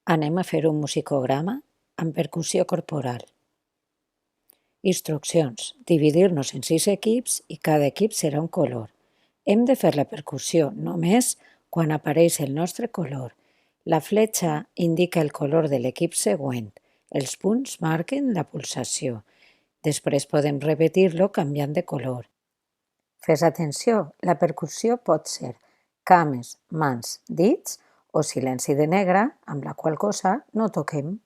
Anem a fer un musicograma amb percussió corporal. Instruccions: dividir-nos en 6 equips i cada equip serà un color. Hem de fer la percussió només quan apareix el nostre color. La fletxa indica el color de l'equip següent. Els punts marquen la pulsació. Després podem repetir-lo canviant de color. Fes atenció, la percussió pot ser cames, mans, dits o silenci de negre, amb la qual cosa no toquem.